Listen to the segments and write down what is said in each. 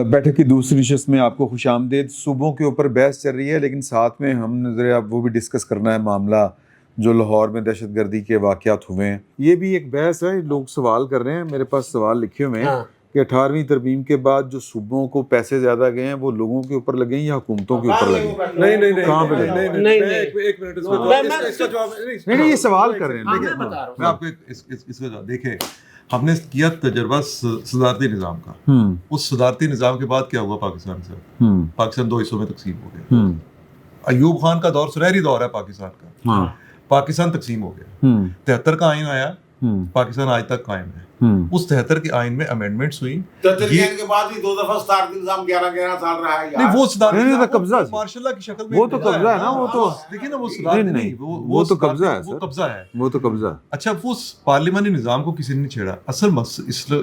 بیٹھک کی دوسری نشست میں آپ کو خوش آمدید۔ صوبوں کے اوپر بحث چل رہی ہے، لیکن ساتھ میں ہم نے ذرا وہ بھی ڈسکس کرنا ہے معاملہ جو لاہور میں دہشت گردی کے واقعات ہوئے ہیں۔ یہ بھی ایک بحث ہے، لوگ سوال کر رہے ہیں، میرے پاس سوال لکھے ہوئے ہیں کہ 18ویں ترمیم کے بعد جو صوبوں کو پیسے زیادہ گئے ہیں وہ لوگوں کے اوپر لگے ہیں یا حکومتوں کے اوپر لگے ہیں؟ نہیں کہاں پہ لگے؟ ایک منٹ اس کا جواب نہیں یہ سوال کر رہے ہیں، میں آپ کو اس کا جواب دیکھیں، ہم نے کیا تجربہ صدارتی نظام کا، اس صدارتی نظام کے بعد کیا ہوا پاکستان سے؟ پاکستان 2 حصوں میں تقسیم ہو گیا۔ ایوب خان کا دور سنہری دور ہے پاکستان کا، پاکستان تقسیم ہو گیا۔ 73 کا آئین آیا، پاکستان آج تک قائم ہے۔ اس 73 کے آئین میں امینڈمنٹس ہوئی، 73 کے بعد بھی 2 دفعہ صدارتی نظام 11 سال رہا ہے۔ نہیں وہ صدارتی نظام قبضہ مارشل لا کی شکل میں، وہ تو قبضہ ہے نا، وہ تو دیکھیں نا، وہ صدارتی نہیں، وہ تو قبضہ ہے، وہ قبضہ ہے، وہ تو قبضہ۔ اچھا وہ پارلیمانی نظام کو کسی نے نہیں چھیڑا۔ اصل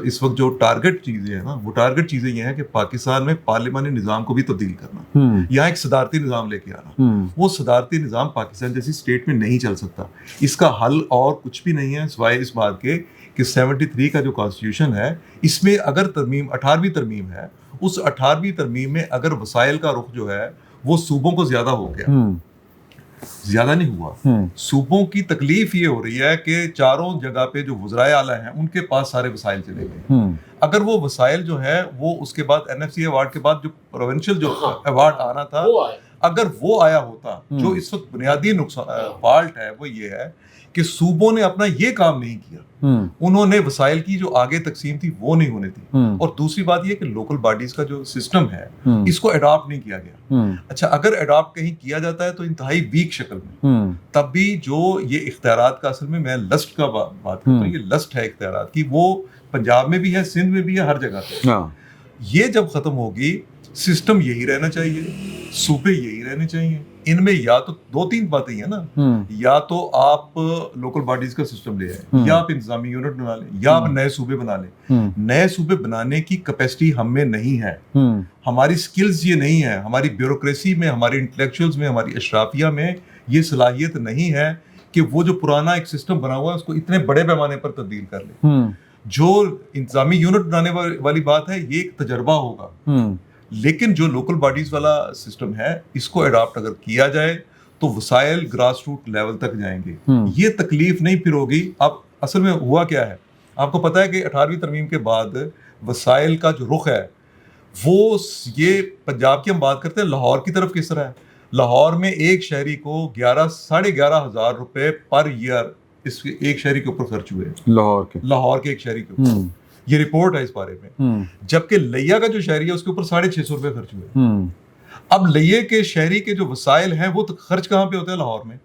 اس وقت جو ٹارگٹ چیزیں ہیں نا، وہ ٹارگٹ چیزیں یہ ہیں کہ پاکستان میں پارلیمانی نظام کو بھی تبدیل کرنا، یہاں ایک صدارتی نظام لے کے آنا۔ وہ صدارتی نظام پاکستان جیسی اسٹیٹ میں نہیں چل سکتا۔ اس کا حل اور کچھ بھی نہیں ہے سوائے اس بات کے کہ 73 کا جو کانسٹیٹیوشن ہے، اس میں اگر ترمیم 18ویں ترمیم ہے، اس 18ویں ترمیم میں اگر وسائل کا رخ جو ہے وہ صوبوں کو زیادہ ہو گیا، زیادہ نہیں ہوا۔ صوبوں کی تکلیف یہ ہو رہی ہے کہ چاروں جگہ پہ جو وزرائے اعلیٰ ہیں ان کے پاس سارے وسائل چلے گئے۔ اگر وہ وسائل جو ہے وہ اس کے بعد NFC ایوارڈ کے بعد جو پروونشل جو ایوارڈ آنا تھا، اگر وہ آیا ہوتا، جو اس وقت بنیادی فالٹ ہے وہ یہ ہے کہ صوبوں نے اپنا یہ کام نہیں کیا، انہوں نے وسائل کی جو آگے تقسیم تھی وہ نہیں ہونے دی۔ اور دوسری بات یہ کہ لوکل باڈیز کا جو سسٹم ہے اس کو اڈاپٹ نہیں کیا گیا۔ اچھا اگر اڈاپٹ کہیں کیا جاتا ہے تو انتہائی ویک شکل میں، تب بھی جو یہ اختیارات کا، اصل میں لسٹ کا بات کرتا ہوں، یہ لسٹ ہے اختیارات کی، وہ پنجاب میں بھی ہے، سندھ میں بھی ہے، ہر جگہ پہ۔ یہ جب ختم ہوگی، سسٹم یہی رہنا چاہیے، صوبے یہی رہنے چاہیے۔ ان میں یا تو 2-3 باتیں ہیں نا، یا تو آپ لوکل باڈیز کا سسٹم لے آئیں، یا آپ انتظامی یونٹ بنا لیں، یا آپ نئے صوبے بنا لیں۔ نئے صوبے بنانے کی کیپیسٹی ہم میں نہیں ہے، ہماری سکلز یہ نہیں ہے، ہماری بیوروکریسی میں، ہماری انٹلیکچوئلز میں، ہماری اشرافیہ میں یہ صلاحیت نہیں ہے کہ وہ جو پرانا ایک سسٹم بنا ہوا ہے اس کو اتنے بڑے پیمانے پر تبدیل کر لیں۔ جو انتظامی یونٹ بنانے والی بات ہے، یہ ایک تجربہ ہوگا، لیکن جو لوکل باڈیز والا سسٹم ہے اس کو اڈاپٹ اگر کیا جائے تو وسائل گراس روٹ لیول تک جائیں گے۔ یہ تکلیف نہیں پھر ہوگی۔ اب اصل میں ہوا کیا ہے، آپ کو پتا ہے کہ 18ویں ترمیم کے بعد وسائل کا جو رخ ہے وہ، یہ پنجاب کی ہم بات کرتے ہیں، لاہور کی طرف کس طرح ہے۔ لاہور میں ایک شہری کو 11,500 روپے پر ایئر اس ایک شہری کے اوپر خرچ ہوئے، لاہور کے ایک شہری کے اوپر۔ یہ رپورٹ ہے اس بارے میں۔ جبکہ لیا کا جو شہری ہے اس کے اوپر 650 روپے خرچ ہوئے۔ اب لیے کے شہری کے جو وسائل ہیں وہ خرچ کہاں پہ ہوتے ہیں؟ لاہور میں۔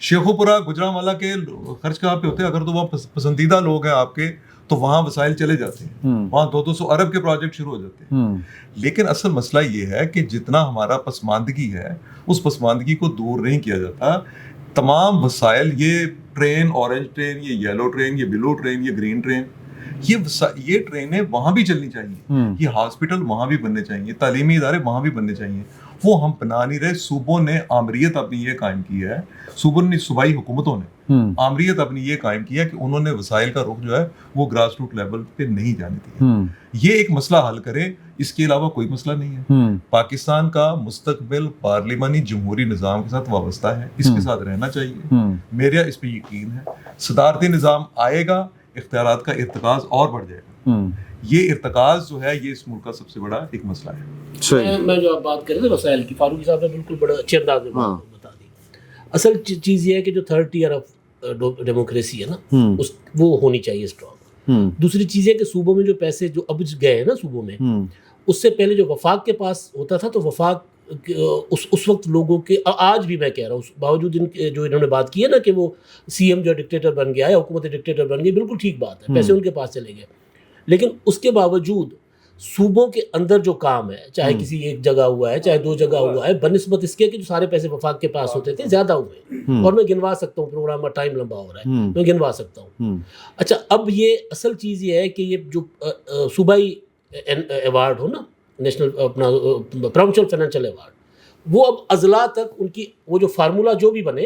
شیخوپورہ گجرانوالہ کے خرچ کہاں پہ ہوتے ہیں؟ اگر تو وہاں پسندیدہ لوگ ہیں آپ کے تو وہاں وسائل چلے جاتے ہیں، وہاں 200 ارب کے پروجیکٹ شروع ہو جاتے ہیں۔ لیکن اصل مسئلہ یہ ہے کہ جتنا ہمارا پسماندگی ہے اس پسماندگی کو دور نہیں کیا جاتا۔ تمام وسائل، یہ ٹرین، اورنج ٹرین، یہ یلو ٹرین، یہ بلو ٹرین، یہ گرین ٹرین، یہ ٹرینیں وہاں بھی چلنی چاہیے، یہ ہاسپٹل وہاں بھی بننے چاہیے، تعلیمی ادارے وہاں بھی بننے چاہیے۔ وہ ہم بنا نہیں رہے۔ صوبوں نے آمریت اپنی یہ قائم کی ہے، صوبوں نے، صوبائی حکومتوں نے آمریت اپنی یہ قائم کی ہے کہ انہوں نے وسائل کا رخ جو ہے وہ گراس روٹ لیول پہ نہیں جانے دیا۔ یہ ایک مسئلہ حل کرے، اس کے علاوہ کوئی مسئلہ نہیں ہے۔ پاکستان کا مستقبل پارلیمانی جمہوری نظام کے ساتھ وابستہ ہے، اس کے ساتھ رہنا چاہیے، میرا اس پہ یقین ہے۔ صدارتی نظام آئے گا، اختیارات کا ارتکاز اور بڑھ جائے گا۔ یہ ارتکاز جو ہے یہ اس ملک کا سب سے بڑا ایک مسئلہ ہے۔ میں جو آپ بات کر رہے تھے وسائل کی، فاروقی صاحب نے بالکل بڑا اچھے انداز میں بتا دی۔ اصل چیز یہ ہے کہ جو 3rd ٹیئر آف ڈیموکریسی ہے نا، وہ ہونی چاہیے اسٹرانگ۔ دوسری چیز ہے کہ صوبوں میں جو پیسے جو اب گئے ہیں نا صوبوں میں، اس سے پہلے جو وفاق کے پاس ہوتا تھا تو وفاق اس وقت لوگوں کے، آج بھی میں کہہ رہا ہوں، باوجود جو انہوں نے بات کی ہے نا کہ وہ CM جو ڈکٹیٹر بن گیا ہے، حکومت ڈکٹیٹر بن گئی، بالکل ٹھیک بات ہے، پیسے ان کے پاس چلے گئے، لیکن اس کے باوجود صوبوں کے اندر جو کام ہے، چاہے کسی ایک جگہ ہوا ہے چاہے 2 جگہ ہوا ہے، بنسبت اس کے کہ جو سارے پیسے وفاق کے پاس ہوتے تھے زیادہ ہوئے، اور میں گنوا سکتا ہوں، پروگرام کا ٹائم لمبا ہو رہا ہے، میں گنوا سکتا ہوں۔ اچھا اب یہ اصل چیز یہ ہے کہ یہ جو صوبائی ایوارڈ ہو نا، نیشنل اپنا پروونشل فائنینشیل ایوارڈ، وہ اب اضلاع تک ان کی وہ جو فارمولہ جو بھی بنے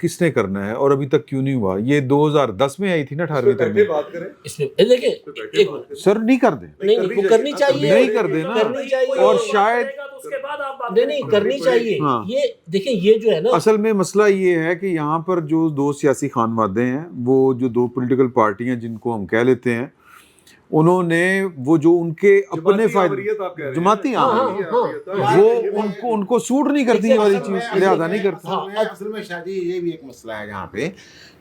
کس نے کرنا ہے اور ابھی تک کیوں نہیں ہوا؟ یہ 2010 میں آئی تھی نا 18ویں تک میں. اس میں دیکھیں ایک منٹ، سر نہیں کر دیں، نہیں وہ کرنی چاہیے، نہیں کر دیں نا، کرنی چاہیے، اور شاید نہیں کرنی چاہیے. ہاں. یہ دیکھیں یہ جو ہے نا، اصل میں مسئلہ یہ ہے کہ یہاں پر جو دو سیاسی خانوادے ہیں، وہ جو دو پولیٹیکل پارٹیاں جن کو ہم کہہ لیتے ہیں، انہوں نے وہ جو ان کے اپنے فائدے جماعتی وہ ان کو سوٹ نہیں کرتی یہ والی چیز، لہٰذا نہیں کرتا. اصل میں شاہ جی یہ بھی ایک مسئلہ ہے یہاں پہ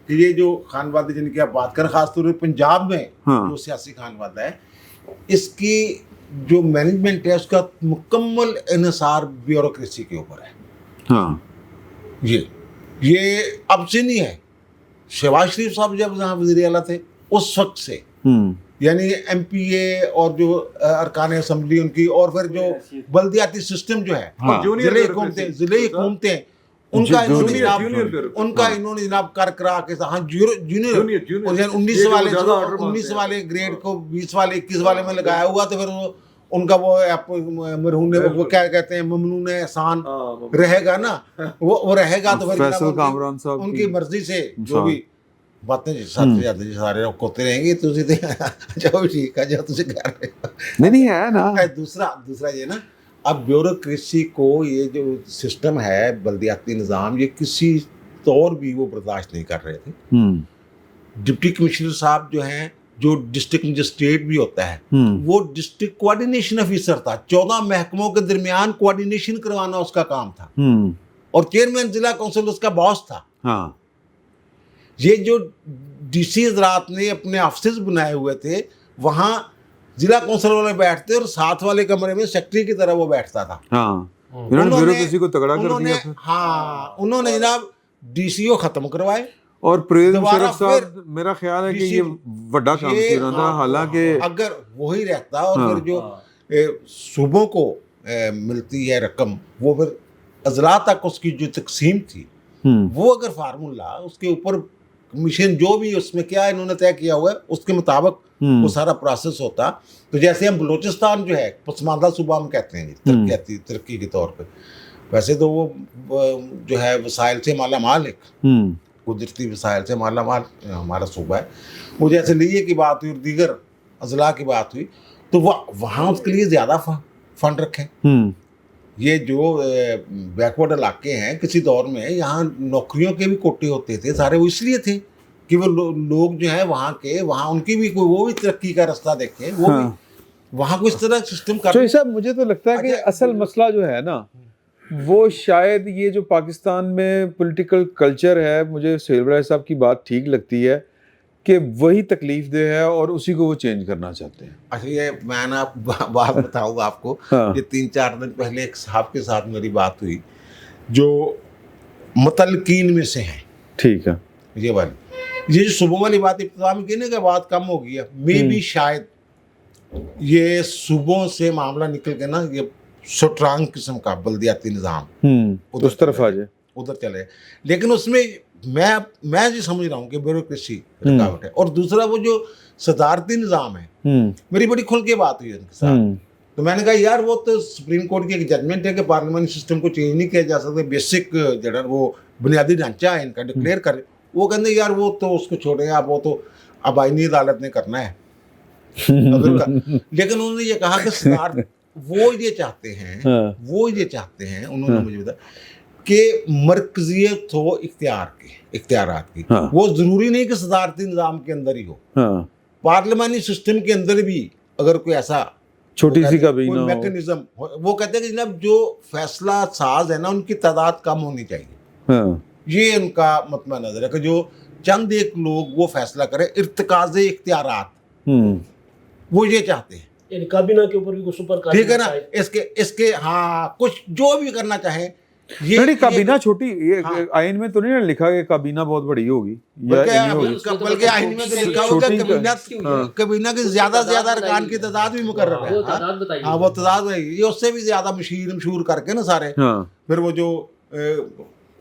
کہ یہ جو خانوادے جن کی آپ بات کریں، خاص طور پہ پنجاب میں جو سیاسی خانوادہ ہے، اس کی جو مینجمنٹ ہے اس کا مکمل انحصار بیوروکریسی کے اوپر ہے. ہاں یہ اب سے نہیں ہے، شہباز شریف صاحب جب یہاں وزیر اعلیٰ تھے اس وقت سے، یعنی ایم پی اے اور جو ارکان اسمبلی ان کی، اور پھر جو بلدیاتی سسٹم جو ہے، ضلعی حکومتیں ان کا انہوں نے جناب کر کرا کے جونیئر 19 والے گریڈ کو 20 والے 21 والے میں لگایا ہوا، تو پھر ان کا وہ مرہون وہ کیا کہتے ہیں ممنون احسان رہے گا نا، وہ رہے گا. تو فیصل کامران صاحب ان کی مرضی سے جو بھی باتیں سارے ہوتے رہیں گے. جو ٹھیک ہے جو تجھے کہہ رہے ہو نہیں ہے نا. دوسرا یہ نا، اب بیوروکریسی کو یہ جو سسٹم ہے بلدیاتی نظام، یہ کسی طور بھی وہ برداشت نہیں کر رہے تھے. ڈپٹی کمشنر صاحب جو ہیں، جو ڈسٹرکٹ مجسٹریٹ بھی ہوتا ہے، وہ ڈسٹرکٹ کوآرڈینیشن افیسر تھا. 14 محکموں کے درمیان کوآرڈینیشن کروانا اس کا کام تھا، اور چیئرمین ضلع کونسل اس کا باس تھا. یہ جو ڈی سی حضرات نے اپنے آفسز بنائے ہوئے تھے، وہاں ضلع کونسل والے بیٹھتے اور ساتھ والے کمرے میں سیکٹری کی طرح وہ بیٹھتا تھا. انہوں نے جناب ڈی سی او ختم کروائے، اور پرویز مشرف صاحب میرا خیال ہے کہ یہ بڑا کام کیا تھا، حالانکہ اگر وہی رہتا، اور پھر جو صوبوں کو ملتی ہے رقم، وہ پھر اضلاع تک اس کی جو تقسیم تھی، وہ اگر فارمولا اس کے اوپر کمیشن جو بھی اس میں کیا انہوں نے طے کیا ہوا ہے اس کے مطابق وہ سارا پروسیس ہوتا. تو جیسے ہم بلوچستان جو ہے پسماندہ صوبہ ہم کہتے ہیں ترقی کے طور پہ، ویسے تو وہ جو ہے وسائل سے مالا مال ہے، قدرتی وسائل سے مالا مال ہمارا صوبہ ہے. وہ جیسے لیے کی بات ہوئی اور دیگر اضلاع کی بات ہوئی، تو وہاں اس کے لیے زیادہ فنڈ رکھیں. یہ جو بیکورڈ علاقے ہیں، کسی دور میں یہاں نوکریوں کے بھی کوٹے ہوتے تھے سارے، وہ اس لیے تھے کہ وہ لوگ جو ہیں وہاں کے، وہاں ان کی بھی وہ بھی ترقی کا راستہ دیکھیں، وہ بھی وہاں کو اس طرح سسٹم کر. تو صاحب مجھے تو لگتا ہے کہ اصل مسئلہ جو ہے نا، وہ شاید یہ جو پاکستان میں پولیٹیکل کلچر ہے، مجھے سہیل بڑائی صاحب کی بات ٹھیک لگتی ہے کہ وہی تکلیف دہ ہے اور اسی کو وہ چینج کرنا چاہتے ہیں. اچھا، یہ میں نا بات بتاؤں آپ کو، یہ 3-4 دن پہلے ایک صاحب کے ساتھ میری بات ہوئی جو متعلقین میں سے ہیں. ٹھیک ہے. یہ جو صوبوں والی بات ابتدا میں کہنے کے بعد کم ہو گئی ہے، میں بھی شاید یہ صوبوں سے معاملہ نکل کے نا یہ سٹرانگ قسم کا بلدیاتی نظام اس طرف آ جائے، ادھر چلے. لیکن اس میں میں جو سمجھ رہا ہوں کہ بیوروکریسی رکاوٹ ہے. اور دوسرا وہ جو صدارتی نظام ہے، میری بڑی کھل کے بات ہوئی ان کے ساتھ. تو میں نے کہا یار وہ تو سپریم کورٹ کی ایک ججمنٹ ہے کہ پارلیمانی سسٹم کو چینج نہیں کیا جا سکتا، بیسک جو وہ بنیادی ڈھانچہ ہے ان کا ڈکلیئر کرے. وہ کہتے ہیں یار وہ تو اس کو چھوڑیں آپ، وہ تو اب آئینی عدالت نے کرنا ہے. لیکن انہوں نے یہ کہا کہ صدارت وہ یہ چاہتے ہیں انہوں نے مجھے بتایا کہ مرکزیت ہو اختیارات کی. وہ ضروری نہیں کہ صدارتی نظام کے اندر ہی ہو، پارلیمانی سسٹم کے اندر بھی اگر کوئی ایسا چھوٹی سی کابینہ میکنزم، وہ کہتے ہیں کہ جناب جو فیصلہ ساز ہے نا ان کی تعداد کم ہونی چاہیے. یہ ان کا مطمع نظر ہے کہ جو چند ایک لوگ وہ فیصلہ کرے، ارتکاز اختیارات وہ یہ چاہتے ہیں. یعنی کابینہ کے اوپر بھی کوئی سپر کابینہ، ٹھیک ہے نا، اس کے ہاں کچھ جو بھی کرنا چاہیں. یہ کابینہ چھوٹی، یہ آئین میں تو نہیں لکھا کہ کابینہ بہت بڑی ہوگی، بلکہ آئین میں تو لکھا ہوگا کابینہ کے زیادہ سے زیادہ ارکان کی تعداد بھی مقرر ہے. ہاں وہ تعداد ہے، یہ اس سے بھی زیادہ مشہور کر کے نا سارے. پھر وہ جو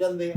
ਜਾਂਦੇ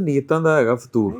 ਨੀਤਾਂ ਦਾ ਹੈਗਾ ਫਤੂਰ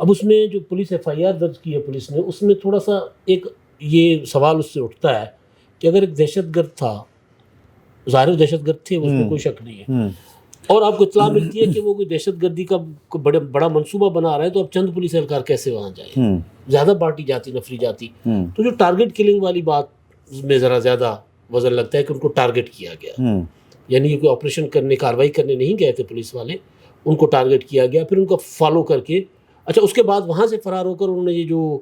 اب اس میں جو پولیس FIR درج کی ہے پولیس نے، اس میں تھوڑا سا ایک یہ سوال اس سے اٹھتا ہے کہ اگر ایک دہشت گرد تھا، ظاہر دہشت گرد تھے، اس میں کوئی شک نہیں ہے، اور آپ کو اطلاع ملتی ہے کہ وہ کوئی دہشت گردی کا بڑا منصوبہ بنا رہا ہے، تو اب چند پولیس اہلکار کیسے وہاں جائیں؟ زیادہ پارٹی جاتی، نفری جاتی. تو جو ٹارگٹ کلنگ والی بات میں ذرا زیادہ وزن لگتا ہے کہ ان کو ٹارگٹ کیا گیا، یعنی یہ کوئی آپریشن کرنے، کاروائی کرنے نہیں گئے تھے پولیس والے، ان کو ٹارگٹ کیا گیا، پھر ان کو فالو کر کے، اچھا اس کے بعد وہاں سے فرار ہو کر انہوں نے یہ جو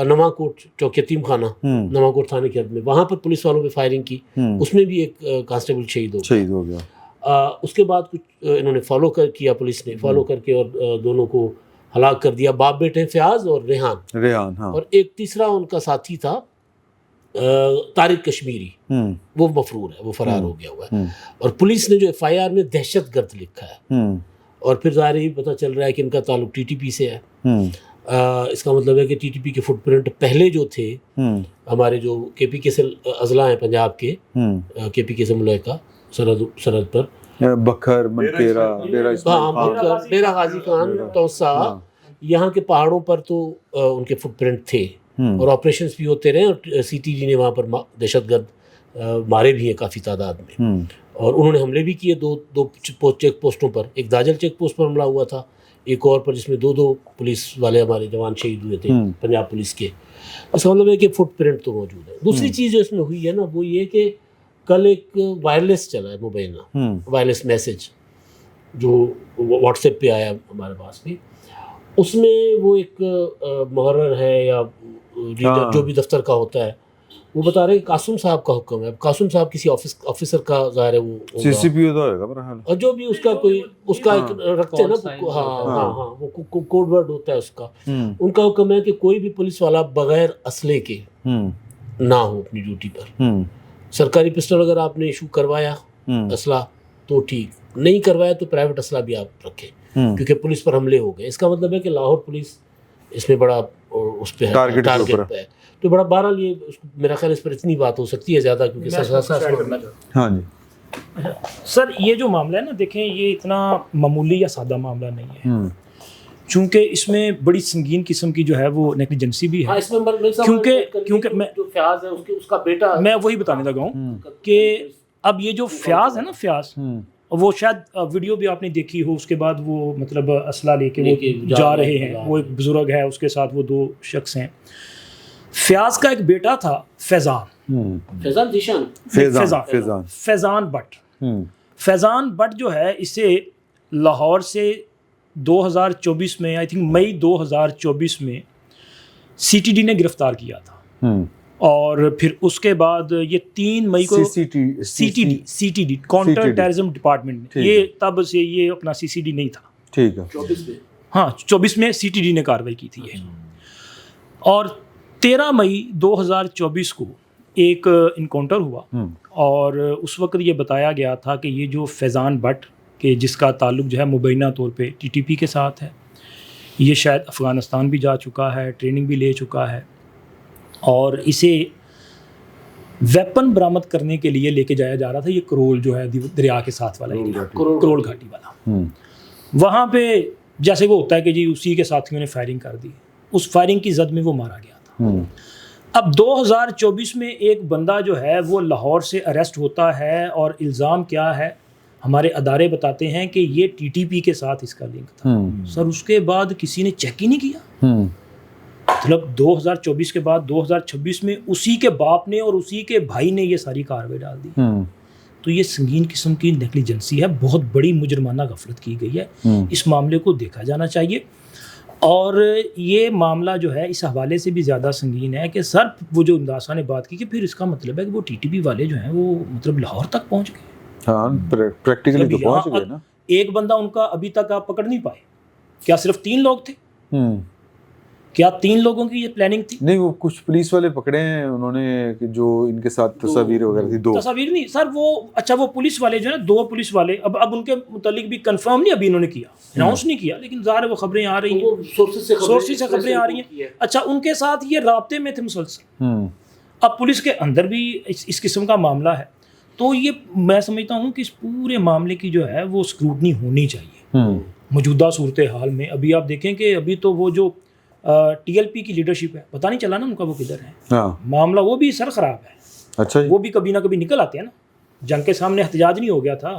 نواں کوٹ چوک یتیم خانہ، نواں کوٹ تھانے کے حد میں، وہاں پر پولیس والوں پہ فائرنگ کی، اس میں بھی ایک کانسٹیبل شہید ہو گیا. اس کے بعد کچھ انہوں نے فالو کیا، پولیس نے فالو کر کے اور دونوں کو ہلاک کر دیا، باپ بیٹے فیاض اور ریحان. اور ایک تیسرا ان کا ساتھی تھا طارق کشمیری، وہ مفرور ہے، وہ فرار ہو گیا ہوا ہے. اور پولیس نے جو FIR میں دہشت گرد لکھا ہے، اور پھر ظاہر ہی پتہ چل رہا ہے کہ ان کا تعلق TTP سے ہے. اس کا مطلب ہے کہ TTP کے فٹ پرنٹ پہلے جو تھے، ہمارے جو KPK سے اضلاع ہیں پنجاب کے، KPK سے ملحقہ سرحد پر، بکھر، منکیرا، ڈیرہ غازی خان، توسا، یہاں کے پہاڑوں پر تو ان کے فٹ پرنٹ تھے، اور آپریشنز بھی ہوتے رہے، اور CTD نے وہاں پر دہشت گرد مارے بھی ہیں کافی تعداد میں، اور انہوں نے حملے بھی کیے دو چیک پوسٹوں پر، ایک داجل چیک پوسٹ پر حملہ ہوا تھا، ایک اور پر جس میں دو پولیس والے ہمارے جوان شہید ہوئے تھے پنجاب پولیس کے. اس کا مطلب ہے کہ فٹ پرنٹ تو موجود ہے. دوسری چیز جو اس میں ہوئی ہے نا، وہ یہ کہ کل ایک وائرلیس چلا ہے مبینہ، وائرلیس میسج جو واٹس ایپ پہ آیا ہمارے پاس بھی، اس میں وہ ایک محرر ہے یا جو بھی دفتر کا ہوتا ہے، وہ بتا رہے ہیں کہ قاسم صاحب کا حکم ہے. اب قاسم صاحب کسی آفیسر کا ظاہر ہے، وہ CCP ہوگا برحال، اور جو بھی اس کا کوئی اس کا ایک رکھتے ہیں نا، ہاں وہ کوڈ ورڈ ہوتا ہے اس کا. ان کا حکم ہے کہ کوئی بھی پولیس والا بغیر اسلحے کے نہ ہو اپنی ڈیوٹی پر. سرکاری پسٹل اگر آپ نے ایشو کروایا اسلحہ تو ٹھیک، نہیں کروایا تو پرائیویٹ اسلحہ بھی آپ رکھیں، کیونکہ پولیس پر حملے ہو گئے. اس کا مطلب ہے کہ لاہور پولیس اس میں بڑا اس پہ ٹارگٹ پہ ہے. تو بڑا بہرحال یہ میرا خیال اس پر اتنی بات ہو سکتی ہے زیادہ، کیونکہ ہاں جی سر یہ جو معاملہ ہے نا، دیکھیں یہ اتنا معمولی یا سادہ معاملہ نہیں ہے، چونکہ اس میں بڑی سنگین قسم کی جو ہے وہ نیگلیجنسی بھی ہے. کیونکہ میں وہی بتانے لگا ہوں کہ اب یہ جو فیاض ہے نا، فیاض، وہ شاید ویڈیو بھی آپ نے دیکھی ہو، اس کے بعد وہ مطلب اسلحہ لے کے وہ جا رہے ہیں، وہ ایک بزرگ ہے، اس کے ساتھ وہ 2 شخص ہیں. فیاض کا ایک بیٹا تھا فیضان بٹ. فیضان بٹ جو ہے، اسے لاہور سے 2024 میں، آئی تھنک مئی 2024 میں CTD نے گرفتار کیا تھا، اور پھر اس کے بعد یہ 3 مئی کو CTD کاؤنٹر ٹیررزم ڈپارٹمنٹ، یہ تب سے یہ اپنا CCD نہیں تھا، ٹھیک ہے، 24 میں CTD نے کاروائی کی تھی یہ. اور 13 مئی 2024 کو ایک انکاؤنٹر ہوا، اور اس وقت یہ بتایا گیا تھا کہ یہ جو فیضان بٹ کہ جس کا تعلق جو ہے مبینہ طور پہ TTP کے ساتھ ہے، یہ شاید افغانستان بھی جا چکا ہے، ٹریننگ بھی لے چکا ہے، اور اسے ویپن برآمد کرنے کے لیے لے کے جایا جا رہا تھا. یہ کرول جو ہے دریا کے ساتھ والا ایریا، کرول گھاٹی والا، وہاں پہ جیسے وہ ہوتا ہے کہ جی اسی کے ساتھیوں نے فائرنگ کر دی، اس فائرنگ کی زد میں وہ مارا گیا تھا. اب 2024 میں ایک بندہ جو ہے وہ لاہور سے اریسٹ ہوتا ہے، اور الزام کیا ہے، ہمارے ادارے بتاتے ہیں کہ یہ TTP کے ساتھ اس کا لنک تھا. سر اس کے بعد کسی نے چیک ہی نہیں کیا، مطلب 2024 کے بعد 2026 میں اسی کے باپ نے اور اسی کے بھائی نے یہ ساری کارروائی ڈال دی. تو یہ سنگین قسم کی نیگلیجنسی ہے، بہت بڑی مجرمانہ غفلت کی گئی ہے. اس معاملے کو دیکھا جانا چاہیے. اور یہ معاملہ جو ہے اس حوالے سے بھی زیادہ سنگین ہے کہ سر وہ جو انداسہ نے بات کی کہ پھر اس کا مطلب ہے کہ وہ TTP والے جو ہیں وہ مطلب لاہور تک پہنچ گئے. ہاں پریکٹیکلی تو پہنچ گئے نا. ایک بندہ ان کا ابھی تک آپ پکڑ نہیں پائے. کیا صرف 3 لوگ تھے؟ کیا 3 لوگوں کی یہ پلاننگ تھی؟ نہیں، وہ کچھ پولیس والے پکڑے ہیں انہوں نے جو ان کے ساتھ تصاویر وغیرہ تھی. 2 تصاویر نہیں سر، وہ اچھا وہ پولیس والے جو ہے 2 پولیس والے، اب ان کے متعلق بھی کنفرم نہیں ابھی انہوں نے کیا، اناؤنس نہیں کیا، لیکن ظاہر ہے وہ خبریں آ رہی ہیں، سورسز سے خبریں آ رہی ہیں. اچھا ان کے ساتھ یہ رابطے میں تھے مسلسل. اب پولیس کے اندر بھی اس قسم کا معاملہ ہے، تو یہ میں سمجھتا ہوں کہ اس پورے معاملے کی جو ہے وہ اسکروٹنی ہونی چاہیے. موجودہ صورتحال میں ابھی آپ دیکھیں کہ ابھی تو وہ جو ٹی ایل پی کی لیڈرشپ ہے، پتہ نہیں چلا نا ان کا وہ کدھر ہے. ہاں معاملہ وہ بھی سر خراب ہے. اچھا جی. وہ بھی کبھی نہ کبھی نکل آتے ہیں نا. جنگ کے سامنے احتجاج نہیں ہو گیا تھا،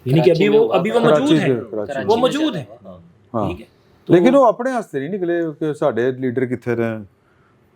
یعنی کہ ابھی وہ موجود ہیں، وہ موجود ہیں. ہاں ٹھیک ہے، لیکن وہ اپنے ہاستے نہیں نکلے کہ ساڈے لیڈر کتنے رہے،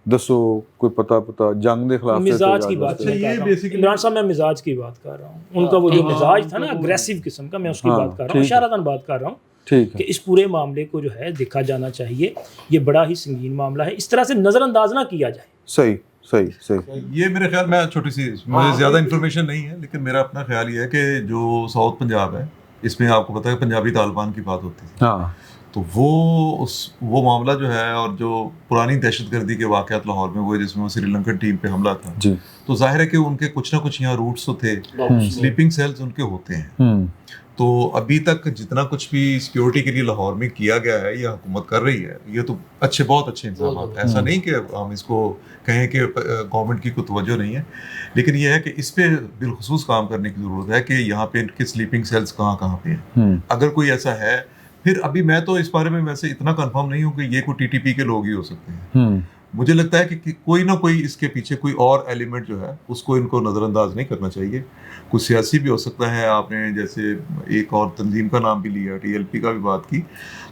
دسو کوئی پتا جنگ دے خلاف. مزاج کی بات اچھا، یہ بیسیکلی عمران صاحب میں مزاج کی بات کر رہا ہوں. ان کا وہ جو مزاج تھا نا اگریسو قسم کا، میں اس کی بات کر رہا ہوں، اشارتاً بات کر رہا ہوں ٹھیک کہ ہے. اس پورے معاملے کو جو ہے دیکھا جانا چاہیے. یہ بڑا ہی سنگین معاملہ ہے، اس طرح سے نظر انداز نہ کیا جائے. صحیح صحیح صحیح. یہ میرے خیال میں چھوٹی سی، مجھے زیادہ انفارمیشن نہیں ہے، لیکن میرا اپنا خیال یہ ہے کہ جو ساؤتھ پنجاب ہے اس میں آپ کو پتہ ہے پنجابی طالبان کی بات ہوتی ہے، ہاں تو وہ معاملہ جو ہے، اور جو پرانی دہشت گردی کے واقعات لاہور میں ہوئے جس میں وہ سری لنکن ٹیم پہ حملہ تھا، جی. تو ظاہر ہے کہ ان کے کچھ نہ کچھ یہاں روٹس تو تھے، سلیپنگ سیلز ان کے ہوتے ہیں. تو ابھی تک جتنا کچھ بھی سیکیورٹی کے لیے لاہور میں کیا گیا ہے یا حکومت کر رہی ہے، یہ تو بہت اچھے انتظامات ہیں. ایسا نہیں کہ ہم اس کو کہیں کہ گورنمنٹ کی کوئی توجہ نہیں ہے، لیکن یہ ہے کہ اس پہ بالخصوص کام کرنے کی ضرورت ہے کہ یہاں پہ ان کے سلیپنگ سیلز کہاں پہ ہیں. اگر کوئی ایسا ہے، پھر ابھی میں تو اس بارے میں ویسے اتنا کنفرم نہیں ہوں کہ یہ کوئی ٹی ٹی پی کے لوگ ہی ہو سکتے ہیں. مجھے لگتا ہے کہ کوئی نہ کوئی اس کے پیچھے کوئی اور ایلیمنٹ جو ہے اس کو ان کو نظر انداز نہیں کرنا چاہیے. کوئی سیاسی بھی ہو سکتا ہے. آپ نے جیسے ایک اور تنظیم کا نام بھی لیا، ٹی ایل پی کا بھی بات کی،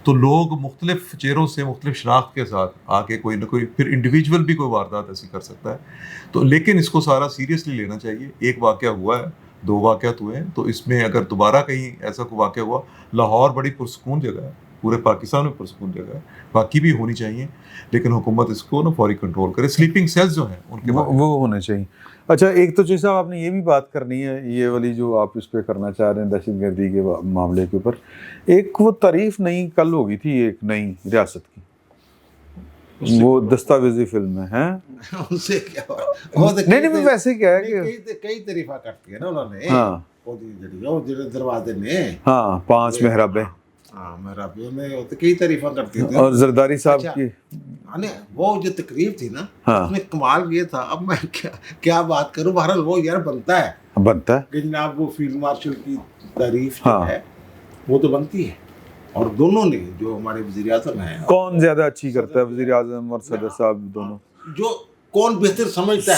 تو لوگ مختلف چہروں سے مختلف شناخت کے ساتھ آ کے کوئی نہ کوئی، پھر انڈیویجول بھی کوئی واردات ایسی کر سکتا ہے. تو لیکن اس کو سارا سیریسلی لینا چاہیے. ایک واقعہ ہوا ہے، 2 واقعات ہوئے ہیں، تو اس میں اگر دوبارہ کہیں ایسا کوئی واقعہ ہوا، لاہور بڑی پرسکون جگہ ہے، پورے پاکستان میں پرسکون جگہ ہے، باقی بھی ہونی چاہیے، لیکن حکومت اس کو نا فوری کنٹرول کرے. سلیپنگ سیلز جو ہیں ان کے وہ ہونے چاہیے. اچھا ایک تو چیز صاحب آپ نے یہ بھی بات کرنی ہے، یہ والی جو آپ اس پہ کرنا چاہ رہے ہیں دہشت گردی کے معاملے کے اوپر، ایک وہ تعریف نئی کل ہوگی تھی ایک نئی ریاست کی، وہ دستاویزی فلم ہے. ان سے کیا نہیں ویسے کیا ہے کہ کئی تعریفیں کرتی ہے نا انہوں نے. ہاں وہ دروازے میں ہاں 5 محرابیں، ہاں محرابیوں میں کئی تعریفیں کرتی تھی. اور زرداری صاحب کی وہ جو تقریب تھی نا، ہاں اس میں کمال یہ تھا، اب میں کیا بات کروں، بہرحال وہ یار بنتا ہے کہ جناب وہ فیلڈ مارشل کی تعریف جو ہے وہ تو بنتی ہے. اور دونوں نے جو ہمارے وزیر اعظم ہیں، کون زیادہ اچھی کرتا ہے، وزیر اعظم اور صدر صاحب دونوں؟ جو کون بہتر سمجھتا ہے.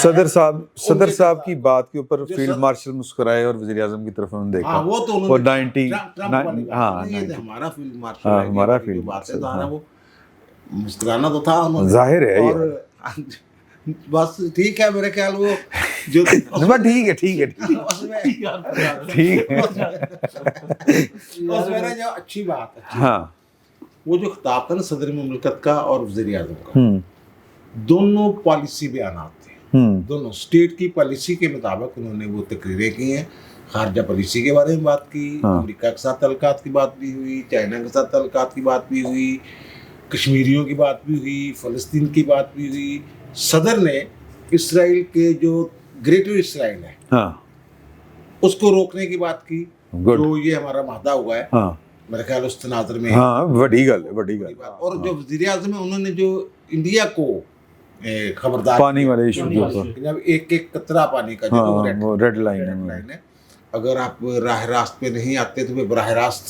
صدر صاحب کی بات کے اوپر فیلڈ مارشل مسکرائے اور وزیر اعظم کی طرف انہوں نے دیکھا. وہ تو وہ 90 ہمارا فیلڈ مارشل ہے، ہمارا فیلڈ بات ہے، وہ مسکرانا تو تھا انہوں نے، ظاہر ہے. اور بس ٹھیک ہے، میرے خیال وہ جو ٹھیک ہے جو اچھی بات ہے، ہاں وہ جو خطاب تھا نا صدر مملکت کا اور وزیر اعظم کا، دونوں پالیسی بیانات تھے، دونوں اسٹیٹ کی پالیسی کے مطابق انہوں نے وہ تقریریں کی ہیں. خارجہ پالیسی کے بارے میں بات کی، امریکہ کے ساتھ تعلقات کی بات بھی ہوئی، چائنا کے ساتھ تعلقات کی بات بھی ہوئی، کشمیریوں کی بات بھی ہوئی، فلسطین کی بات بھی ہوئی. صدر نے اسرائیل کے جو گریٹر اسرائیل ہے اس کو روکنے کی بات کی، جو یہ ہمارا معاہدہ ہوا ہے میرے خیال اس تناظر میں. بڑی گل. اور جو وزیر اعظم ہے انہوں نے جو انڈیا کو خبردار پانی والے ایشو کے اوپر، ایک قطرہ پانی کا جو ریڈ لائن ہے، اگر آپ راہ راست پہ نہیں آتے تو براہ راست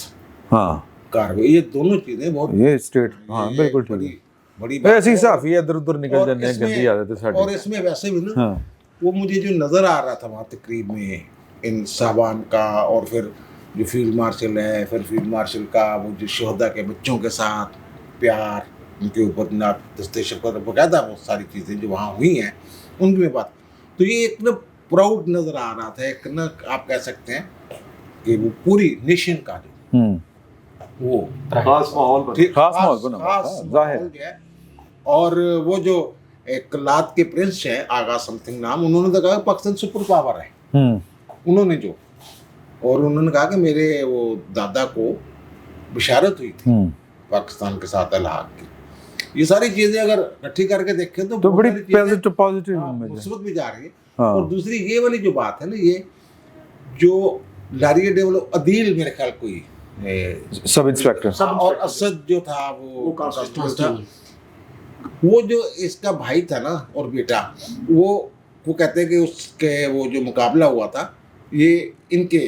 کارروائی. یہ دونوں چیزیں بہت یہ اسٹیٹ بالکل ٹھیک بڑی ایسی صحافی ادھر ادھر نکل جاتے ہیں، گندی عادت ہے ساڈی. اور اس میں ویسے بھی نا وہ مجھے جو نظر آ رہا تھا وہاں تقریب میں ان صاحبان کا، اور پھر جو فیلڈ مارشل ہے، پھر فیلڈ مارشل کا وہ جو شہدا کے بچوں کے ساتھ پیار، ان کے اوپر دستے شفقت باقاعدہ بہت ساری چیزیں جو وہاں ہوئی ہیں ان کی بات، تو یہ ایک نا پراؤڈ نظر آ رہا تھا. ایک نا آپ کہہ سکتے ہیں کہ وہ پوری نیشن کا جو وہ خاص ماحول ظاہر. اور وہ جو ایک لات کے پرنس ہیں آغا سم تھنگ نام، انہوں نے کہا پاکستان سپر پاور ہے، انہوں نے جو، اور انہوں نے کہا کہ میرے وہ دادا کو بشارت ہوئی تھی پاکستان کے ساتھ الحاق کی. یہ ساری چیزیں اگر اکٹھی کر کے دیکھیں تو بڑی پازیٹیو مثبت بھی جا رہی ہے. اور دوسری یہ والی جو بات ہے نا، یہ جو لاریہ ڈیولپ عدیل میرے خیال کوئی سب انسپیکٹر، اور اسد جو تھا وہ کانسٹیبل تھا، وہ جو اس کا بھائی تھا نا اور بیٹا، وہ کہتے ہیں کہ اس کے وہ جو مقابلہ ہوا تھا یہ ان کے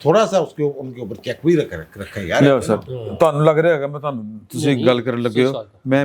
ਥੋੜਾ ਸਾ ਉਨਕੇ ਉੱਪਰ ਚੈੱਕ ਵੀ ਰੱਖਾ ਯਾਰ। ਲਿਓ ਸਰ, ਤੁਹਾਨੂੰ ਲੱਗ ਰਿਹਾ ਹੈਗਾ ਮੈਂ ਤੁਹਾਨੂੰ ਤੁਸੀਂ ਗੱਲ ਕਰਨ ਲੱਗੇ ਹੋ, ਮੈਂ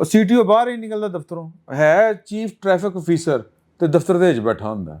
ਉਹ ਸੀਟੀਓ ਬਾਹਰ ਹੀ ਨਿਕਲਦਾ ਦਫ਼ਤਰੋਂ, ਹੈ ਚੀਫ ਟ੍ਰੈਫਿਕ ਅਫੀਸਰ ਤੇ ਦਫ਼ਤਰ ਦੇ ਵਿੱਚ ਬੈਠਾ ਹੁੰਦਾ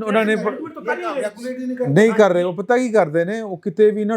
ਉਹਨਾਂ ਨੇ ਨਹੀਂ ਕਰ ਰਹੇ, ਉਹ ਪਤਾ ਕੀ ਕਰਦੇ ਨੇ, ਉਹ ਕਿਤੇ ਵੀ ਨਾ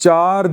4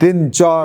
3 4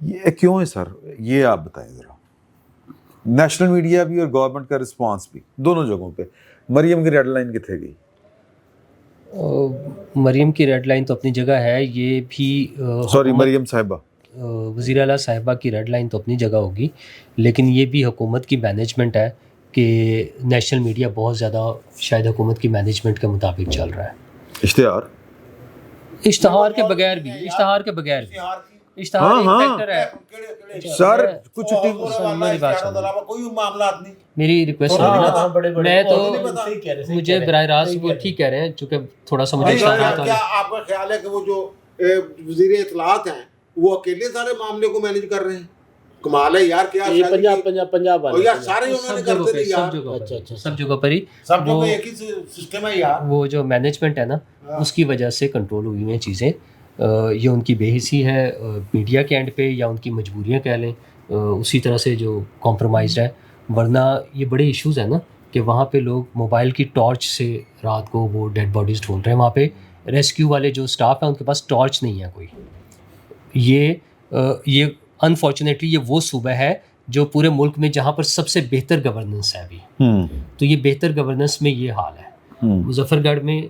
یہ کیوں ہے سر؟ یہ آپ بتائیں ذرا. نیشنل میڈیا بھی اور گورنمنٹ کا رسپانس بھی دونوں جگہوں پہ. مریم کی ریڈ لائن کتنے گئی؟ مریم کی ریڈ لائن تو اپنی جگہ ہے. یہ بھی سوری مریم صاحبہ, وزیر اعلیٰ صاحبہ کی ریڈ لائن تو اپنی جگہ ہوگی, لیکن یہ بھی حکومت کی مینجمنٹ ہے کہ نیشنل میڈیا بہت زیادہ شاید حکومت کی مینجمنٹ کے مطابق چل رہا ہے. اشتہار کے بغیر بھی اشتہار ایک فیکٹر ہے. سر کچھ کوئی معاملات نہیں. میری ریکویسٹ ہے, میں تو مجھے براہ راست وہ ٹھیک کہہ رہے ہیں, چونکہ تھوڑا سا مجھے اشتہارات کیا آپ کا خیال ہے کہ وہ جو وزیر اطلاعات ہیں وہ اکیلے سارے معاملے کو مینیج کر رہے ہیں؟ کمال ہے یار. کیا پنجاب والے یار سارے انہوں نے کرتے تھے یار. سب جگہ پر ہی سب جگہ ایک ہی سسٹم ہے یار. وہ جو مینجمنٹ ہے نا, اس کی وجہ سے کنٹرول ہوئی ہیں چیزیں. یہ ان کی بے حسی ہے میڈیا کے اینڈ پہ, یا ان کی مجبوریاں کہہ لیں, اسی طرح سے جو کمپرومائزڈ ہے. ورنہ یہ بڑے ایشوز ہیں نا کہ وہاں پہ لوگ موبائل کی ٹارچ سے رات کو وہ ڈیڈ باڈیز ڈھونڈ رہے ہیں. وہاں پہ ریسکیو والے جو اسٹاف ہیں ان کے پاس ٹارچ نہیں ہے کوئی. یہ انفارچونیٹلی یہ وہ صوبہ ہے جو پورے ملک میں جہاں پر سب سے بہتر گورننس ہے ابھی. تو یہ بہتر گورننس میں یہ حال ہے. مظفر گڑھ میں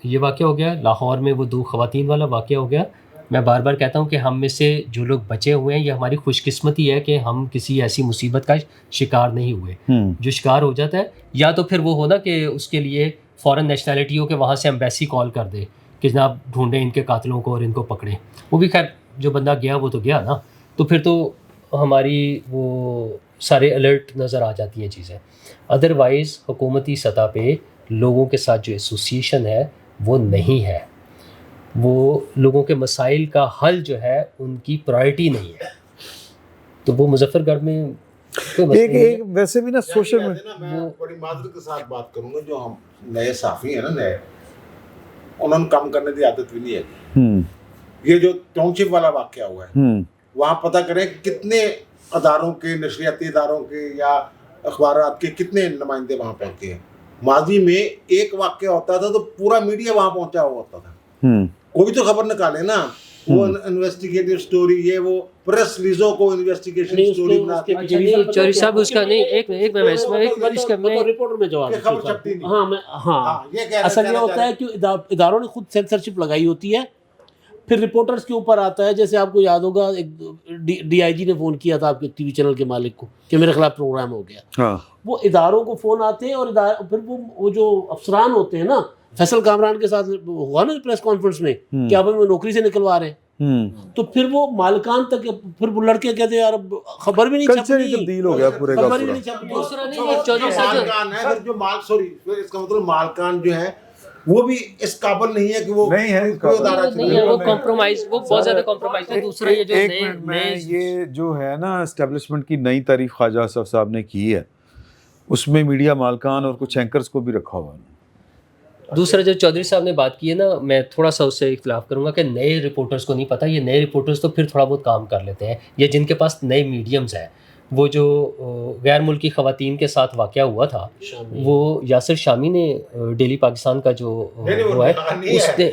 یہ واقعہ ہو گیا, لاہور میں وہ 2 خواتین والا واقعہ ہو گیا. میں بار بار کہتا ہوں کہ ہم میں سے جو لوگ بچے ہوئے ہیں, یہ ہماری خوش قسمتی ہے کہ ہم کسی ایسی مصیبت کا شکار نہیں ہوئے. جو شکار ہو جاتا ہے یا تو پھر وہ ہونا کہ اس کے لیے فورن نیشنلٹی ہو کہ وہاں سے ایمبیسی کال کر دے کہ جناب ڈھونڈیں ان کے قاتلوں کو اور ان کو پکڑیں. وہ بھی خیر جو بندہ گیا وہ تو گیا نا, تو پھر تو ہماری وہ سارے الرٹ نظر آ جاتی ہیں چیزیں. ادروائز حکومتی سطح پہ لوگوں کے ساتھ جو ایسوسیشن ہے وہ نہیں ہے. وہ لوگوں کے مسائل کا حل جو ہے ان کی پرائرٹی نہیں ہے. تو وہ مظفر گڑھ میں ایک ویسے بھی نا سوشل میں بڑی معذرت کے ساتھ بات کروں گا, جو ہم نئے صحافی ہیں نا نئے, انہوں نے کام کرنے کی عادت بھی نہیں ہے. یہ جو ٹاؤن شپ والا واقعہ ہوا ہے وہاں پتہ کریں کتنے اداروں کے, نشریاتی اداروں کے یا اخبارات کے کتنے نمائندے وہاں پہنچے ہیں. ماضی میں ایک واقعہ ہوتا تھا تو پورا میڈیا وہاں پہنچا ہوا ہوتا تھا. کوئی تو خبر نکالے نا, وہ انویسٹیگیٹو سٹوری, یہ وہ پریس ریلیزوں کو انویسٹیگیشن سٹوری بنا. چوری صاحب اس کا نہیں, ایک اس میں رپورٹر میں جواب خبر چھپتی نہیں. ہاں اصل یہ ہوتا ہے کہ اداروں نے خود سینسرشپ لگائی ہوتی ہے, پھر رپورٹرز کے اوپر آتا ہے. جیسے آپ کو یاد ہوگا ایک ڈی آئی جی نے فون کیا تھا آپ کے ٹی وی چینل کے مالک کو کہ میرے خلاف پروگرام ہو گیا. وہ اداروں کو فون آتے ہیں اور پھر وہ جو افسران ہوتے ہیں نا, فیصل کامران کے ساتھ ہوا نا پریس کانفرنس میں کہ آپ ہمیں نوکری سے نکلوا رہے ہیں, تو پھر وہ مالکان تک, پھر وہ لڑکے کہتے ہیں یار خبر بھی نہیں چھپتی, تبدیل ہو گیا پورے کا خبر بھی نہیں چھپتی. دوسرا نہیں, چودھری مالکان ہے جو سوری اس کا مطلب مالکان جو ہے وہ بھی اس قابل نہیں ہے کہ وہ نہیں ہے, وہ کمپرومائز, وہ بہت زیادہ کمپرومائز ہے. دوسرا یہ جو میں یہ جو ہے نا اسٹیبلشمنٹ کی نئی تعریف خواجہ اصف صاحب نے کی ہے, اس میں میڈیا مالکان اور کچھ اینکرز کو بھی رکھا ہوا ہے. دوسرا جو چودھری صاحب نے بات کی ہے نا, میں تھوڑا سا اس سے اختلاف کروں گا کہ نئے رپورٹرز کو نہیں پتہ. یہ نئے رپورٹرز تو پھر تھوڑا بہت کام کر لیتے ہیں, یا جن کے پاس نئے میڈیمز ہیں. وہ جو غیر ملکی خواتین کے ساتھ واقعہ ہوا تھا, وہ یاسر شامی نے ڈیلی پاکستان کا جو ہوا ہے اس نے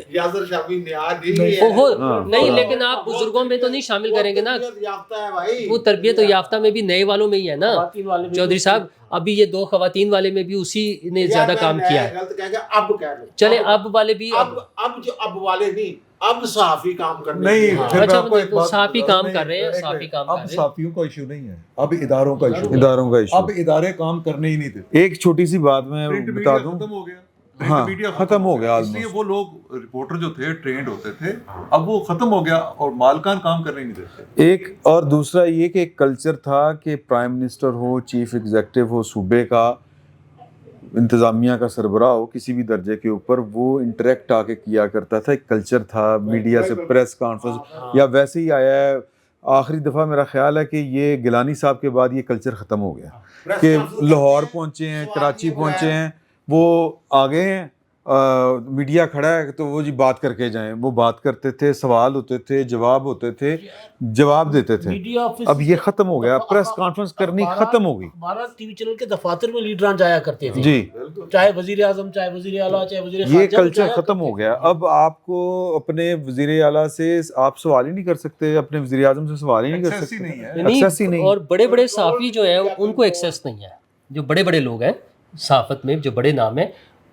نہیں, لیکن آپ بزرگوں میں تو نہیں شامل کریں گے نا, وہ تربیت و یافتہ میں بھی نئے والوں میں ہی ہے نا چودھری صاحب. ابھی یہ 2 خواتین والے میں بھی اسی نے زیادہ کام کیا ہے. چلے اب والے بھی, اب والے نہیں, اب صحافی کام کرنے نہیں, صحافی کام کر رہے ہیں, صحافی کام کر رہے ہیں. اب صحافیوں کا ایشو نہیں ہے, اب اداروں کا ایشو, اداروں کا ایشو. اب ادارے کام کرنے ہی نہیں دیتے. ایک چھوٹی سی بات میں بتا دوں, ختم ہو گیا, ہاں ختم ہو گیا. اس لیے وہ لوگ رپورٹر جو تھے ٹرینڈ ہوتے تھے, اب وہ ختم ہو گیا اور مالکان کام کرنے نہیں دیتے. ایک اور دوسرا یہ کہ ایک کلچر تھا کہ پرائم منسٹر ہو, چیف ایگزیکٹو ہو, صوبے کا انتظامیہ کا سربراہ ہو کسی بھی درجے کے اوپر, وہ انٹریکٹ آ کے کیا کرتا تھا. ایک کلچر تھا میڈیا سے, پریس کانفرنس, یا ویسے ہی آیا ہے. آخری دفعہ میرا خیال ہے کہ یہ گیلانی صاحب کے بعد یہ کلچر ختم ہو گیا کہ لاہور پہنچے ہیں, کراچی پہنچے ہیں, وہ آگے ہیں میڈیا کھڑا ہے تو وہ جی بات کر کے جائیں, وہ بات کرتے تھے, سوال ہوتے تھے, جواب ہوتے تھے, جواب دیتے تھے. میڈیا آفس اب یہ ختم ہو گیا, پریس کانفرنس کرنی ختم ہو گئی. ہمارا ٹی وی چینل کے دفاتر میں لیڈران جایا کرتے تھے جی, چاہے وزیر اعظم, چاہے وزیر اعلیٰ, چاہے وزیر یہ خارجہ, کلچر ختم ہو گیا. اب آپ کو اپنے وزیر اعلیٰ سے آپ سوال ہی نہیں کر سکتے, اپنے وزیر اعظم سے سوال ہی نہیں کر ایکسیس ہی سکتے. نہیں ہے. ایکسیس ہی نہیں. اور بڑے بڑے صحافی جو ہیں ان کو ایکسیس نہیں ہے, جو بڑے بڑے لوگ ہیں صحافت میں, جو بڑے نام ہیں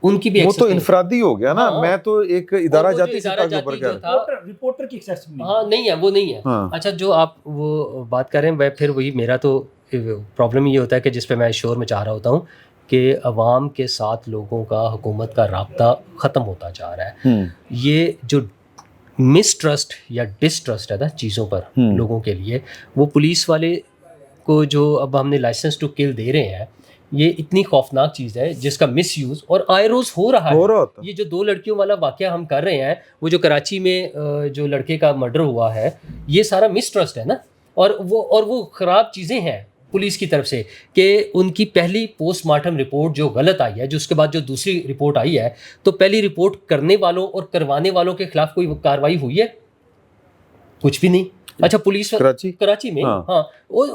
ان کی بھی وہ ایکسیس تو نہیں ہے. انفرادی ہو گیا نا. ہاں. میں تو ایک ادارہ جاتی ادارہ سطح کے اوپر جاتی کہہ جو رہا ہوں. تھا, رپورٹر کی ایکسیس نہیں ہاں نہیں ہے, وہ نہیں ہے. ہاں. اچھا جو آپ وہ بات کر رہے ہیں, پھر وہی میرا تو پرابلم یہ ہوتا ہے کہ جس پہ میں شور میں چاہ رہا ہوتا ہوں کہ عوام کے ساتھ لوگوں کا, حکومت کا رابطہ ختم ہوتا جا رہا ہے. یہ جو مسٹرسٹ یا ڈسٹرسٹ ہے نا چیزوں پر لوگوں کے لیے, وہ پولیس والے کو جو اب ہم نے لائسنس ٹو کل دے رہے ہیں, یہ اتنی خوفناک چیز ہے جس کا مس یوز اور آئے روز ہو رہا ہے. یہ جو 2 لڑکیوں والا واقعہ ہم کر رہے ہیں, وہ جو کراچی میں جو لڑکے کا مرڈر ہوا ہے, یہ سارا مسٹرسٹ ہے نا. اور وہ خراب چیزیں ہیں پولیس کی طرف سے کہ ان کی پہلی پوسٹ مارٹم رپورٹ جو غلط آئی ہے, جو اس کے بعد جو دوسری رپورٹ آئی ہے, تو پہلی رپورٹ کرنے والوں اور کروانے والوں کے خلاف کوئی کارروائی ہوئی ہے؟ کچھ بھی نہیں. اچھا پولیس کراچی میں, ہاں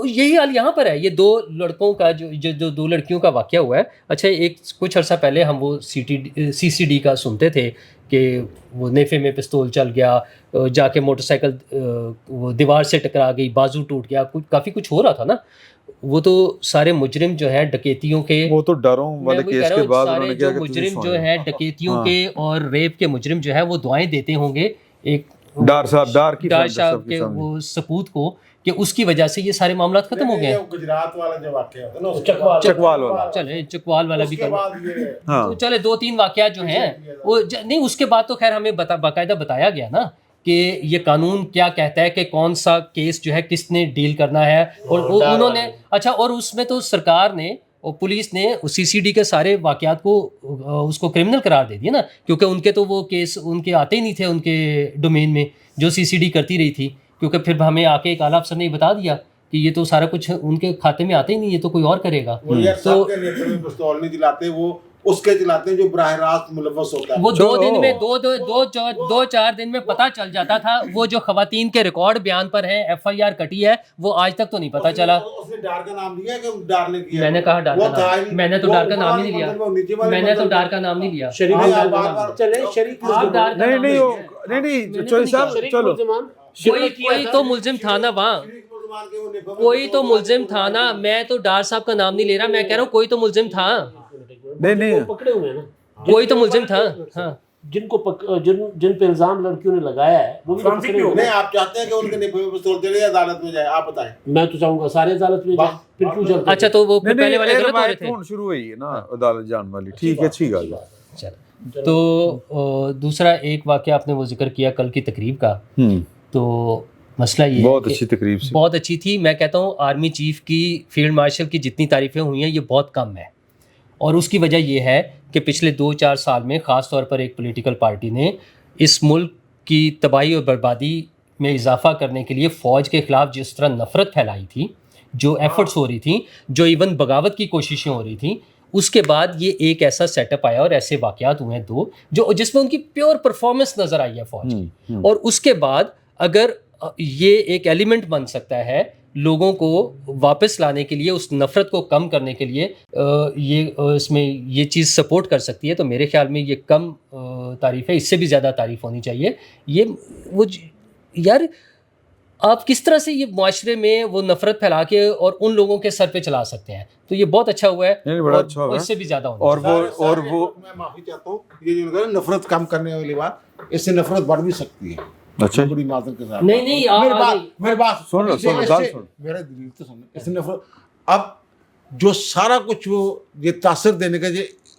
یہی حال یہاں پر ہے. یہ 2 لڑکوں کا جو 2 لڑکیوں کا واقعہ ہوا ہے. اچھا ایک کچھ عرصہ پہلے ہم وہ سی ڈی کا سنتے تھے کہ وہ نیفے میں پستول چل گیا, جا کے موٹر سائیکل وہ دیوار سے ٹکرا گئی, بازو ٹوٹ گیا, کافی کچھ ہو رہا تھا نا. وہ تو سارے مجرم جو ہیں ڈکیتیوں کے, وہ تو ڈروں والے کیس کے بعد انہوں نے کیا کہ مجرم جو ہیں ڈکیتیوں کے اور ریپ کے مجرم جو ہے وہ دعائیں دیتے ہوں گے ایک ڈار صاحب کے وہ سپوت کو, کہ اس کی وجہ سے یہ سارے معاملات ختم ہو گئے. گجرات والا جو واقعہ ہوتا ہے نا, چکوال والا, چلے چکوال والا بھی کرو, چلے 2-3 واقعات جو ہیں وہ نہیں, اس کے بعد تو خیر ہمیں باقاعدہ بتایا گیا نا کہ یہ قانون کیا کہتا ہے کہ کون سا کیس جو ہے کس نے ڈیل کرنا ہے. اور انہوں نے اچھا, اور اس میں تو سرکار نے اور پولیس نے سی ڈی کے سارے واقعات کو اس کو کرمنل قرار دے دیا نا, کیونکہ ان کے تو وہ کیس ان کے آتے ہی نہیں تھے ان کے ڈومین میں, جو سی ڈی کرتی رہی تھی. کیونکہ پھر ہمیں آ کے ایک اعلیٰ افسر نے بتا دیا کہ یہ تو سارا کچھ ان کے کھاتے میں آتے ہی نہیں, یہ تو کوئی اور کرے گا. تو پستول نہیں دلاتے, وہ اس کے چلاتے ہیں جو براہ راست ملوث ہوتا ہے. وہ 2 دن میں 2-4 دن میں پتہ چل جاتا تھا. وہ جو خواتین کے ریکارڈ بیان پر ہیں, FIR کٹی ہے, وہ آج تک تو نہیں پتہ چلا. اس نے ڈار کا نام لیا کہ ڈار نے کیا. میں نے کہا ڈار کا نام, میں نے تو ڈار کا نام ہی نہیں لیا, میں نے تو ڈار کا نام نہیں لیا. نہیں چلو صاحب, چلو کوئی تو ملزم تھا نا وہاں, کوئی تو ملزم تھا نا. میں تو ڈار صاحب کا نام نہیں لے رہا, میں کہہ رہا ہوں کوئی تو ملزم تھا. نہیں پکڑے ہوئے ہیں نا, کوئی تو ملزم تھا. ہاں جن کو جن پہ الزام لڑکیوں نے لگایا ہے وہ بھی پکڑے ہوئے. نہیں آپ چاہتے ہیں کہ ان کے نیپے میں پستول چلے یا عدالت میں جائے, آپ بتائیں. میں تو چاہوں گا سارے عدالت میں جائیں, پھر کیوں چلتے. اچھا تو وہ پہلے والے غلط ہو رہے تھے, شروع ہوئی ہے نا عدالت جان والی. ٹھیک ہے, اچھی گل ہے. تو دوسرا ایک واقعہ آپ نے وہ ذکر کیا کل کی تقریب کا, تو مسئلہ یہ بہت اچھی تقریب سے, بہت اچھی تھی. میں کہتا ہوں آرمی چیف کی, فیلڈ مارشل کی جتنی تعریفیں ہوئی ہیں یہ بہت کم ہے. اور اس کی وجہ یہ ہے کہ پچھلے 2-4 سال میں خاص طور پر ایک پولیٹیکل پارٹی نے اس ملک کی تباہی اور بربادی میں اضافہ کرنے کے لیے فوج کے خلاف جس طرح نفرت پھیلائی تھی, جو ایفرٹس ہو رہی تھیں, جو ایون بغاوت کی کوششیں ہو رہی تھیں, اس کے بعد یہ ایک ایسا سیٹ اپ آیا اور ایسے واقعات ہوئے ہیں 2 جو جس میں ان کی پیور پرفارمنس نظر آئی ہے فوج کی. اور اس کے بعد اگر یہ ایک ایلیمنٹ بن سکتا ہے لوگوں کو واپس لانے کے لیے, اس نفرت کو کم کرنے کے لیے, یہ اس میں یہ چیز سپورٹ کر سکتی ہے, تو میرے خیال میں یہ کم تعریف ہے, اس سے بھی زیادہ تعریف ہونی چاہیے. یہ وہ یار آپ کس طرح سے یہ معاشرے میں وہ نفرت پھیلا کے اور ان لوگوں کے سر پہ چلا سکتے ہیں, تو یہ بہت اچھا ہوا ہے. بڑا اچھا ہوا ہے, اس سے بھی زیادہ ہونا اور وہ میں معافی چاہتا ہوں, یہ جو نفرت کم کرنے والی بات, اس سے نفرت بڑھ بھی سکتی ہے. اچھا بڑی معذرت کے ساتھ نہیں میری بات سن لو, میرا دلیل تو سن. اس نفرت اب جو سارا کچھ وہ یہ تاثر دینے کا,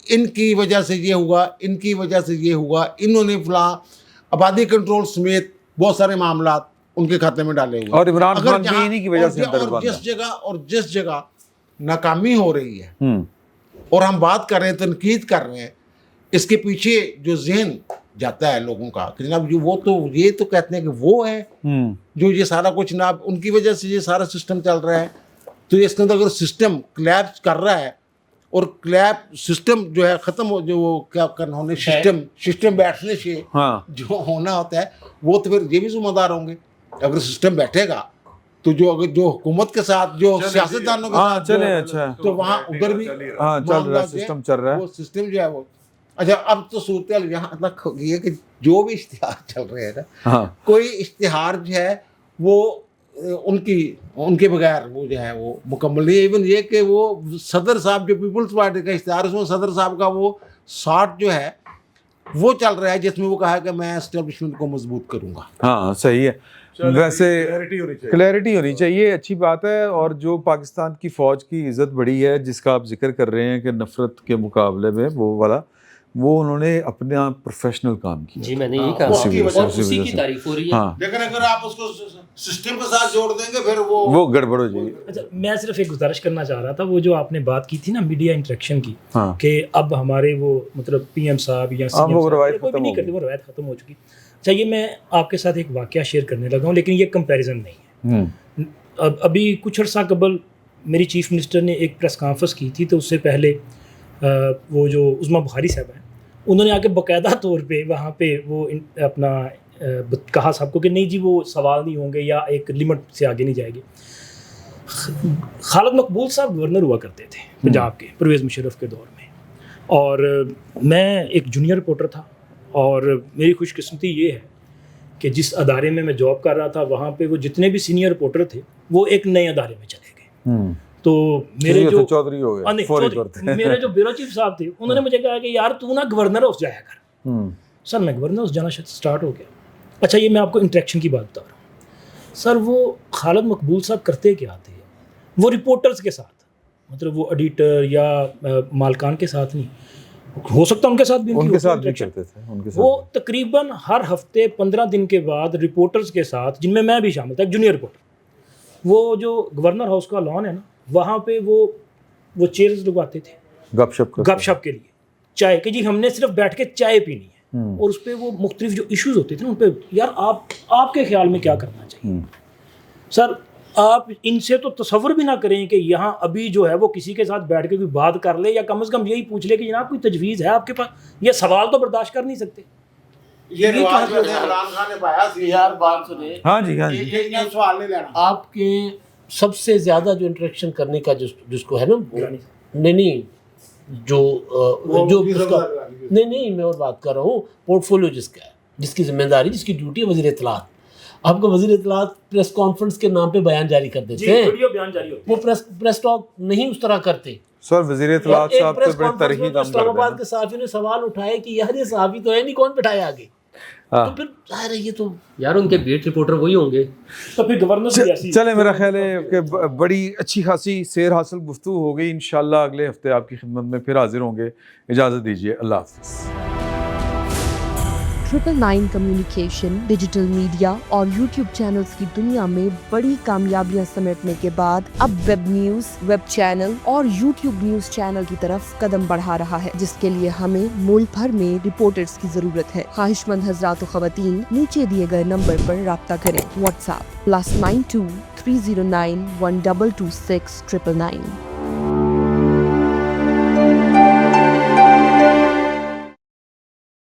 ان کی وجہ سے یہ ہوا, ان کی وجہ سے یہ ہوا, انہوں نے فلاں آبادی کنٹرول سمیت بہت سارے معاملات ان کے کھاتے میں ڈالے ہوئے, اور عمران خان بھی انہی کی وجہ سے اندر بند ہے. اور جس جگہ ناکامی ہو رہی ہے اور ہم بات کر رہے ہیں, تنقید کر رہے ہیں, اس کے پیچھے جو ذہن جاتا ہے لوگوں کا کہ جناب وہ تو یہ تو کہتے ہیں کہ وہ ہے جو یہ سارا کچھ جناب ان کی وجہ سے یہ سارا سسٹم چل رہا ہے. تو اس کے اندر اگر سسٹم کلیپس کر رہا ہے اور کلیپ سسٹم جو ہے ختم ہو, جو وہ کیا کرنا ہونے سسٹم بیٹھنے سے جو ہونا ہوتا ہے وہ تو پھر یہ بھی ذمہ دار ہوں گے. اگر سسٹم بیٹھے گا تو جو حکومت کے ساتھ جو سیاستدانوں کے ساتھ چلے اچھا تو وہاں ادھر بھی چل رہا ہے, سسٹم چل رہا ہے, وہ سسٹم جو ہے وہ. اچھا اب تو صورتحال یہاں تک ہو گئی ہے کہ جو بھی اشتہار چل رہے ہیں نا, کوئی اشتہار جو ہے وہ ان کے بغیر وہ جو ہے وہ مکمل نہیں. ایون یہ کہ وہ صدر صاحب جو پیپلز پارٹی کا اشتہار, اس میں صدر صاحب کا وہ 60 جو ہے وہ چل رہا ہے, جس میں وہ کہا ہے کہ میں اسٹیبلشمنٹ کو مضبوط کروں گا. ہاں صحیح ہے. ویسے کلیئرٹی ہونی چاہیے, اچھی بات ہے. اور جو پاکستان کی فوج کی عزت بڑی ہے جس کا آپ ذکر کر رہے ہیں کہ نفرت کے مقابلے میں وہ والا, وہ انہوں نے اپنا پروفیشنل کام کیا. جی میں نے یہی کہا, اور اسی کی تعریف ہو رہی ہے. لیکن اگر آپ اس کو سسٹم کے ساتھ جوڑ دیں گے پھر وہ گڑبڑ ہو جائے گی. اچھا میں صرف ایک گزارش کرنا چاہ رہا تھا, وہ جو آپ نے بات کی تھی نا میڈیا انٹریکشن کی, کہ اب ہمارے وہ مطلب پی ایم صاحب یا سی ایم صاحب کوئی بھی نہیں کرتے, وہ روایت ختم ہو چکی. اچھا یہ میں آپ کے ساتھ ایک واقعہ شیئر کرنے لگا ہوں, لیکن یہ کمپیریزن نہیں ہے. ابھی کچھ عرصہ قبل میری چیف منسٹر نے ایک پریس کانفرنس کی تھی, تو اس سے پہلے وہ جو عظمیٰ بخاری صاحب ہیں انہوں نے آ کے باقاعدہ طور پہ وہاں پہ وہ اپنا کہا صاحب کو کہ نہیں جی وہ سوال نہیں ہوں گے یا ایک لمٹ سے آگے نہیں جائے گی. خالد مقبول صاحب گورنر ہوا کرتے تھے پنجاب کے پرویز مشرف کے دور میں, اور میں ایک جونیئر رپورٹر تھا. اور میری خوش قسمتی یہ ہے کہ جس ادارے میں جاب کر رہا تھا وہاں پہ وہ جتنے بھی سینئر رپورٹر تھے وہ ایک نئے ادارے میں چلے گئے. تو میرے جو چودھری ہو گئے, میرے جو بیورو چیف صاحب تھے انہوں نے مجھے کہا کہ یار تو نا گورنر ہاؤس جایا کر. سر میں گورنر ہاؤس جانا اسٹارٹ ہو گیا. اچھا یہ میں آپ کو انٹریکشن کی بات بتا رہا ہوں. سر وہ خالد مقبول صاحب کرتے کیا تھے, وہ رپورٹرز کے ساتھ, مطلب وہ ایڈیٹر یا مالکان کے ساتھ نہیں, ہو سکتا ان کے ساتھ بھی کرتے تھے. وہ تقریباً ہر ہفتے 15 دن کے بعد رپورٹرز کے ساتھ, جن میں میں بھی شامل تھا, ایک جونیئر رپورٹر, وہ جو گورنر ہاؤس کا لان ہے نا وہاں پہ وہ چیئرز لگواتے تھے گپ شپ کے لیے, چائے کہ جی ہم نے صرف بیٹھ کے چائے پینی ہے, اور اس پہ وہ مختلف جو ایشوز ہوتے تھے نا ان پہ, یار آپ کے خیال میں کیا کرنا چاہیے. سر آپ ان سے تو تصور بھی نہ کریں کہ یہاں ابھی جو ہے وہ کسی کے ساتھ بیٹھ کے کوئی بات کر لے, یا کم از کم یہی پوچھ لے کہ جناب کوئی تجویز ہے آپ کے پاس. یہ سوال تو برداشت کر نہیں سکتے. یہ رواج جو ہے عمران خان نے پایا سی. یار بات سنیں, ہاں جی یہ سوال نہیں لینا. آپ کے سب سے زیادہ جو انٹریکشن کرنے کا جس کو ہے نا, نہیں جو نہیں میں اور بات کر رہا ہوں, پورٹ فولیو جس کا ہے, جس کی ذمہ داری, جس کی ڈیوٹی ہے وزیر اطلاعات. آپ کو وزیر اطلاعات پریس کانفرنس کے نام پہ بیان جاری کر دیتے ہیں, وہ پریس ٹاک نہیں اس طرح کرتے. سر وزیر اطلاعات صاحب تو بڑے ترغیب اسلام آباد کے صحافیوں نے سوال اٹھائے کہ یار یہ صحافی تو ہے نہیں, کون بٹھایا آگے. تو پھر ظاہر ہے یہ تو یار ان کے بیٹ رپورٹر وہی ہوں گے. تو پھر گورنر چلے, میرا خیال ہے کہ بڑی اچھی خاصی سیر حاصل گفتگو ہو گئی. انشاءاللہ اگلے ہفتے آپ کی خدمت میں پھر حاضر ہوں گے. اجازت دیجیے, اللہ حافظ. 999 کمیونیکیشن ڈیجیٹل میڈیا اور یوٹیوب چینلز کی دنیا میں بڑی کامیابیاں سمیٹنے کے بعد اب ویب نیوز, ویب چینل اور یوٹیوب نیوز چینل کی طرف قدم بڑھا رہا ہے, جس کے لیے ہمیں ملک بھر میں رپورٹرز کی ضرورت ہے. خواہش مند حضرات و خواتین نیچے دیے گئے نمبر پر رابطہ کریں. What's app +92 309 1226 999.